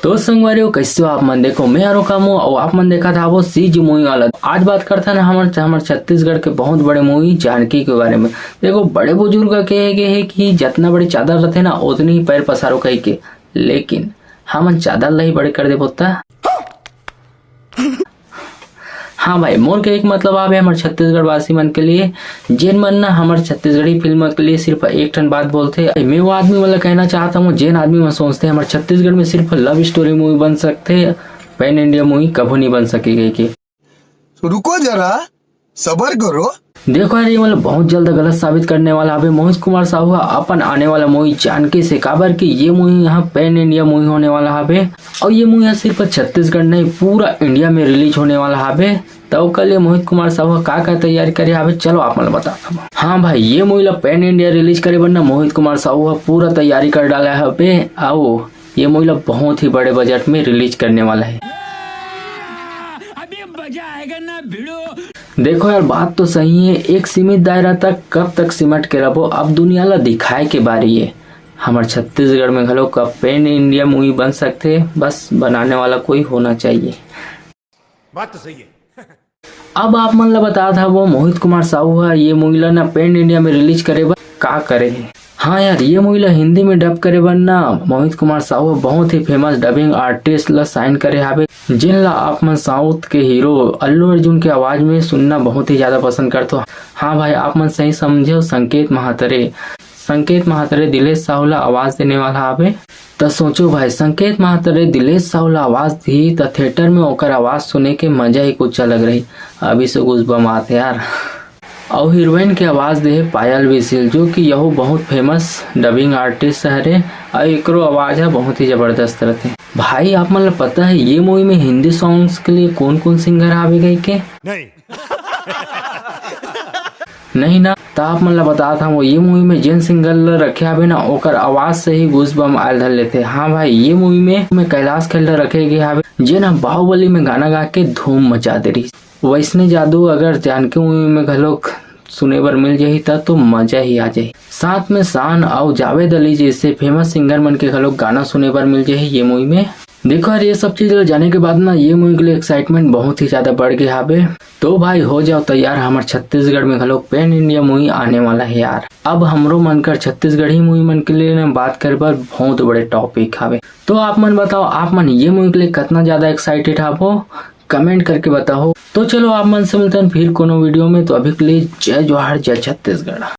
तो संगवारियों कैसे हो आप मन। देखो मैं यारो काम और आप मन देखा था वो सीज मूवी वाला। आज बात करता है ना हमारे छत्तीसगढ़ के बहुत बड़े मूवी जानकी के बारे में। देखो बड़े बुजुर्ग कहे गए है कि जितना बड़ी चादर रहते ना उतनी ही पैर पसारो कही के, लेकिन हम चादर ला ही बड़े कर दे बोलता। हाँ भाई, मोर के एक मतलब आवे हमारे छत्तीसगढ़ वासी मन के लिए जेन मन ना हमारे छत्तीसगढ़ी फिल्म के लिए सिर्फ एक टन बात बोलते। मैं वो आदमी वाला कहना चाहता हूँ जेन आदमी में सोचते हैं हमारे छत्तीसगढ़ में सिर्फ लव स्टोरी मूवी बन सकते, पैन इंडिया मूवी कभी नहीं बन सकेगी की। रुको जरा सबर करो। देखो यार ये मतलब बहुत जल्द गलत साबित करने वाला है मोहित कुमार साहू अपन आने वाला मूवी जानकी से काबर की ये मूवी यहाँ पैन इंडिया मूवी होने वाला है और ये मूवी सिर्फ छत्तीसगढ़ नहीं पूरा इंडिया में रिलीज होने वाला है। तो कल ये मोहित कुमार साहू का तैयारी करे है चलो आप मतलब बताता हूँ। हाँ भाई, ये मूवी पैन इंडिया रिलीज करे बनना मोहित कुमार साहू पूरा तैयारी कर डाला है आओ ये मूवी बहुत ही बड़े बजट में रिलीज करने वाला है। अभी मजा आएगा ना भिड़ो। देखो यार बात तो सही है, एक सीमित दायरा तक कब तक सिमट के रहो, अब दुनिया ला दिखाए के बारी है। हमारे छत्तीसगढ़ में घलो कब पैन इंडिया मूवी बन सकते, बस बनाने वाला कोई होना चाहिए। बात तो सही है। अब आप मन ला बता था वो मोहित कुमार साहू है ये मूवी ला ना पैन इंडिया में रिलीज करे का करे है। हाँ यार ये मूवी ला हिंदी में डब करे बनना मोहित कुमार साहू बहुत ही फेमस डबिंग आर्टिस्ट ला साइन करे हावे जिन ला आप मन साउथ के हीरो अल्लू अर्जुन के आवाज में सुनना बहुत ही ज्यादा पसंद करते हो। हाँ भाई आप मन सही समझे, संकेत महातरे दिलेश साहू ला आवाज देने वाला हावे। तो सोचो भाई संकेत महातरे दिलेश साहू ला आवाज दी तो थिएटर में ओकर आवाज सुने के मजा ही कुछ अलग रही। अभी से गुस्बम आते यार। और हीरोइन की आवाज दे पायल बिसिल जो कि यह बहुत फेमस डबिंग आर्टिस्ट है और एकरो आवाज है बहुत ही जबरदस्त रहते। भाई आप मतलब पता है ये मूवी में हिंदी सॉन्ग्स के लिए कौन कौन सिंगर आवे गए के नहीं ना, तो आप मतलब बताता हूँ ये मूवी में जिन सिंगर रखे आवे ना ओकर आवाज से ही गूज़बम्प आयल धर लेते। हाँ भाई ये मूवी में कैलाश खेलर रखे गए आवे जे ना बाहुबली में गाना गा के धूम मचा दे रही। वैसने जादू अगर जानकी मूवी में घलोक सुने बर मिल जाही तो मजा ही आ जाही। साथ में शान और जावेद अली जैसे फेमस सिंगर मन के घलोक गाना सुने बर मिल जाही ये मूवी में। देखो यार ये सब चीज जाने के बाद ना ये मूवी के लिए एक्साइटमेंट बहुत ही ज्यादा बढ़ गया है। तो भाई हो जाओ तैयार, हमारे छत्तीसगढ़ में घलोक पैन इंडिया मूवी आने वाला है यार। अब हमरो मन कर छत्तीसगढ़ी मूवी मन के लिए ना बात करे पर बहुत बड़े टॉपिक है। तो आप मन बताओ आप मन ये मूवी के लिए कितना ज्यादा एक्साइटेड हो, कमेंट करके बताओ। तो चलो आप मन से मिलते हैं फिर कोनो वीडियो में। तो अभी के लिए जय जोहार जय छत्तीसगढ़।